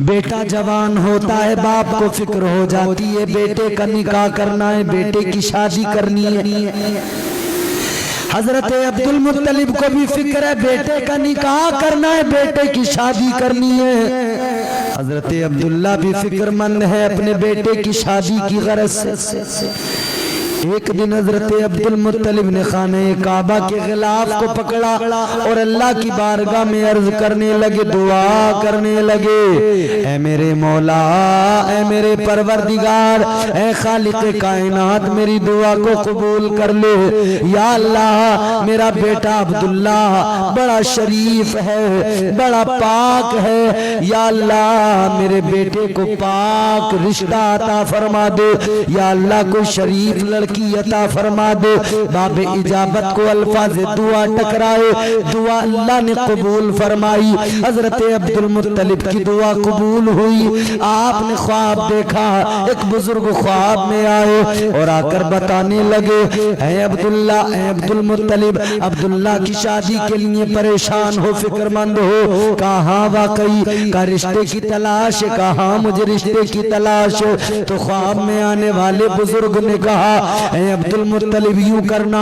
بیٹا جوان ہوتا ہے باپ کو فکر ہو جاتی ہے بیٹے کا نکاح کرنا ہے، بیٹے کی شادی کرنی ہے۔ حضرت عبد المطلب کو بھی فکر ہے بیٹے کا نکاح کرنا ہے، بیٹے کی شادی کرنی ہے۔ حضرت عبداللہ بھی فکر مند ہے اپنے بیٹے کی شادی کی غرض سے۔ ایک دن حضرت عبد المطلب نے خانہ کعبہ کے غلاف کو پکڑا اور اللہ کی بارگاہ میں عرض کرنے لگے، دعا کرنے لگے، اے میرے مولا، اے میرے پروردگار، اے خالق کائنات، میری دعا کو قبول کر لے۔ یا اللہ، میرا بیٹا عبداللہ بڑا شریف ہے، بڑا پاک ہے، یا اللہ میرے بیٹے کو پاک رشتہ عطا فرما دے، یا اللہ کو شریف لڑکی عطا فرما دے۔ باب اجابت کو الفاظ دعا ٹکرائے، دعا اللہ نے قبول فرمائی۔ حضرت عبد المطلب کی دعا قبول ہوئی۔ آپ نے خواب دیکھا، ایک بزرگ خواب میں آئے اور آ کر بتانے لگے، اے عبداللہ، اے عبد المطلب، عبداللہ کی شادی کے لیے پریشان ہو، فکر مند ہو، کہاں واقعی کا رشتے کی تلاش ہے، کہاں مجھے رشتے کی تلاش ہے۔ تو خواب میں آنے والے بزرگ نے کہا، اے عبد المطلب، یوں کرنا،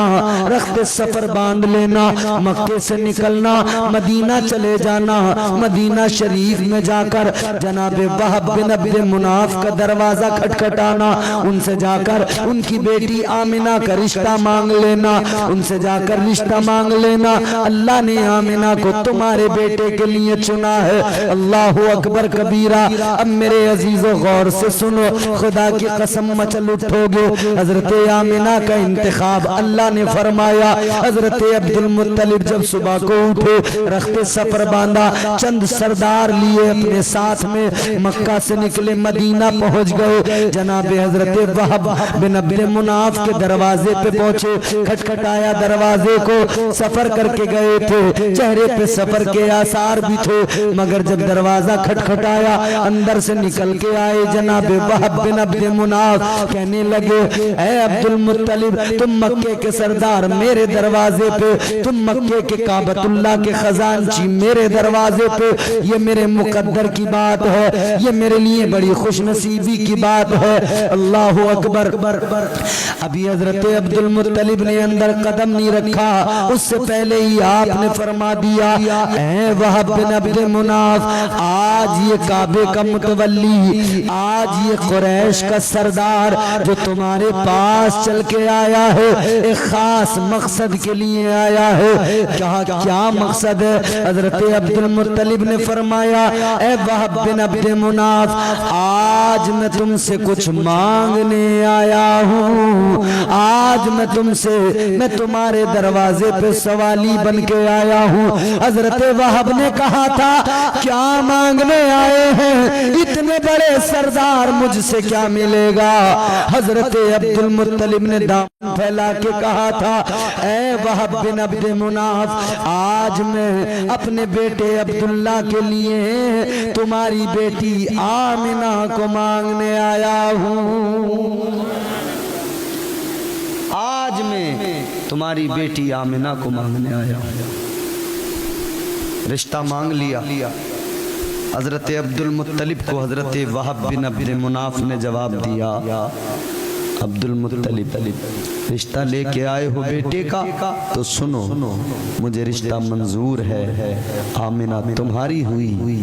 رخت سفر باندھ لینا، مکے سے نکلنا، مدینہ چلے جانا، مدینہ شریف میں جا کر جناب وہب بن عبد مناف کا دروازہ کھٹکھٹانا، ان سے جا کر ان کی بیٹی آمنہ کا رشتہ مانگ لینا، ان سے جا کر رشتہ مانگ لینا، اللہ نے آمنہ کو تمہارے بیٹے کے لیے چنا ہے۔ اللہ اکبر کبیرہ۔ اب میرے عزیزو غور سے سنو، خدا کی قسم مچل اٹھو گے، حضرت آمنہ کا انتخاب اللہ نے فرمایا۔ حضرت عبد المطلب جب صبح کو اٹھے، رخت سفر باندھا، چند سردار لیے اپنے ساتھ میں، مکہ سے نکلے، مدینہ پہنچ گئے، جناب حضرت وہب بن عبد مناف کے دروازے پہ پہنچے، کھٹکھٹایا دروازے کو، سفر کر کے گئے تھے، چہرے پہ سفر کے آثار بھی تھے، مگر جب دروازہ کھٹکھٹایا اندر سے نکل کے آئے جناب وہب بن عبد مناف، کہنے لگے، اے عبد المطلب، تم مکے کے سردار میرے دروازے پہ، تم مکے کے کعبۃ اللہ کے خزانچی میرے دروازے پہ، یہ میرے مقدر کی بات ہے، یہ میرے لیے بڑی خوش نصیبی کی بات ہے۔ اللہ اکبر۔ ابھی حضرت عبد المطلب نے اندر قدم نہیں رکھا، اس سے پہلے ہی آپ نے فرما دیا، اے وہب بن عبد مناف، آج یہ کعبے کا متولی، آج یہ قریش کا سردار جو تمہارے پاس چل کے آیا ہے، ایک خاص مقصد کے لیے آیا ہے۔ کیا مقصد ہے؟ حضرت عبد المطلب نے فرمایا، اے وہب بن عبد مناف، آج میں تم سے کچھ مانگنے آیا ہوں، آج میں تم سے، میں تمہارے دروازے پہ سوالی بن کے آیا ہوں۔ حضرت وہب نے کہا تھا، کیا مانگنے آئے ہیں؟ اتنے بڑے سردار، مجھ سے کیا ملے گا؟ حضرت عبد المطلب نے دامن پھیلا کے کہا تھا، اے وہب بن عبد مناف، آج میں اپنے بیٹے عبداللہ کے لیے تمہاری بیٹی آمنہ کو مانگنے آیا ہوں، آج میں تمہاری بیٹی آمنہ کو مانگنے آیا ہوں۔ رشتہ مانگ لیا۔ حضرت عبد المطلب کو حضرت وہب بن عبد مناف نے جواب دیا، عبد المطلب، رشتہ لے کے آئے ہو بیٹے کا تو سنو، مجھے رشتہ منظور ہے، آمنہ تمہاری ہوئی،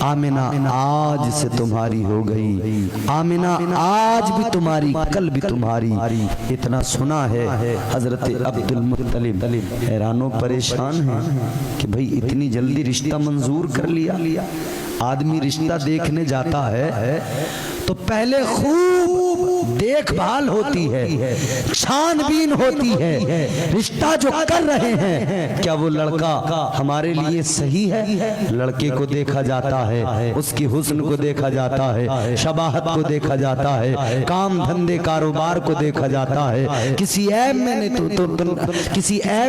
آمنہ آج سے تمہاری ہو گئی، آمنہ آج بھی تمہاری، کل بھی تمہاری۔ اتنا سنا ہے حضرت عبد المطلب حیران و پریشان ہیں کہ بھئی اتنی جلدی رشتہ منظور کر لیا۔ آدمی رشتہ دیکھنے جاتا ہے تو پہلے خوب دیکھ بھال ہوتی ہے، چھان بین ہوتی ہے، رشتہ جو کر رہے ہیں کیا وہ لڑکا ہمارے لیے صحیح ہے؟ لڑکے کو دیکھا جاتا ہے، اس کی حسن کو دیکھا جاتا ہے، شباہت کو دیکھا جاتا ہے، کام دھندے کاروبار کو دیکھا جاتا ہے، کسی عیب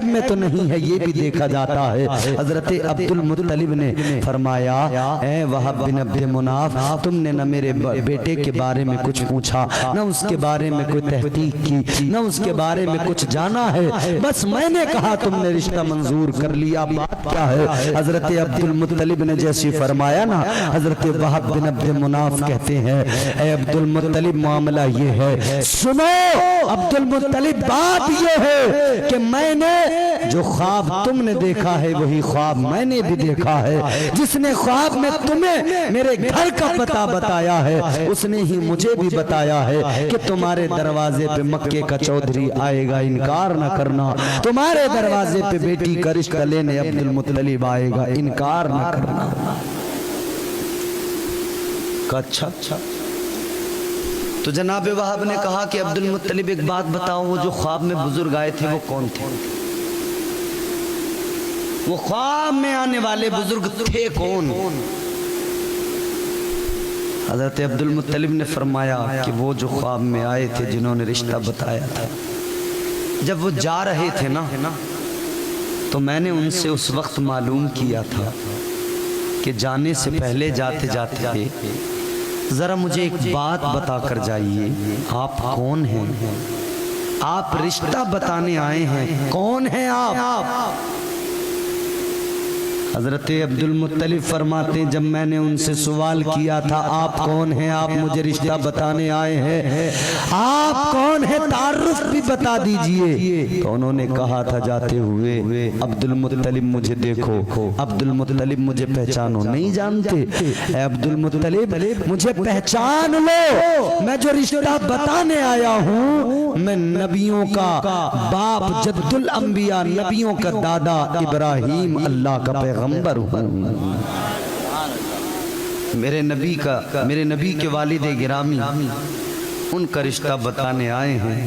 میں تو نہیں ہے، یہ بھی دیکھا جاتا ہے۔ حضرت عبد المطلب نے فرمایا، اے وہب بن عبد مناف، تم نے نہ میرے بیٹے کے بارے میں کچھ پوچھا، نہ اس کے بارے میں کوئی تحقیق کی، نہ اس کے بارے میں کچھ جانا ہے، بس میں نے کہا تم نے رشتہ منظور کر لیا، بات کیا ہے؟ حضرت عبد المطلب نے جیسی فرمایا نا، حضرت وہب بن عبد مناف کہتے ہیں اے عبد المطلب معاملہ یہ ہے، سنو عبد المطلب بات یہ ہے کہ میں نے جو خواب تم نے دیکھا ہے وہی خواب میں نے بھی دیکھا ہے، جس نے خواب میں تمہیں میرے گھر کا پتہ بتایا ہے اس نے ہی مجھے بھی بتایا ہے کہ تمہارے دروازے پہ مکے کا چودھری آئے گا، انکار نہ کرنا، تمہارے دروازے پہ بیٹی کا رشتہ لینے عبد المطلب آئے گا، انکار نہ کرنا۔ اچھا تو جناب وہب نے کہا کہ عبد المطلب ایک بات بتاؤ، وہ جو خواب میں بزرگ آئے تھے وہ کون تھے؟ وہ خواب میں آنے والے بزرگ تھے کون؟ حضرت عبد المطلب نے فرمایا کہ وہ جو خواب میں آئے تھے جنہوں نے رشتہ بتایا تھا، جب وہ جا رہے تھے نا تو میں نے ان سے اس وقت معلوم کیا تھا کہ جانے سے پہلے جاتے جاتے ذرا مجھے ایک بات بتا کر جائیے، آپ کون ہیں؟ آپ رشتہ بتانے آئے ہیں، کون ہیں آپ؟ حضرت عبد المطلب فرماتے ہیں جب میں نے ان سے سوال کیا تھا آپ کون ہیں، آپ مجھے رشتہ بتانے آئے ہیں، آپ کون ہیں، تعارف بھی بتا دیجئے، تو انہوں نے کہا تھا جاتے ہوئے عبد المطلب مجھے دیکھو، عبد المطلب مجھے پہچانو، نہیں جانتے؟ اے عبد المطلب مجھے پہچان لو، میں جو رشتہ بتانے آیا ہوں میں نبیوں کا باپ، جد الانبیاء، نبیوں کا دادا ابراہیم اللہ کا پیغمبر ہوں، میرے نبی کے والد گرامی ان کا رشتہ بتانے آئے ہیں۔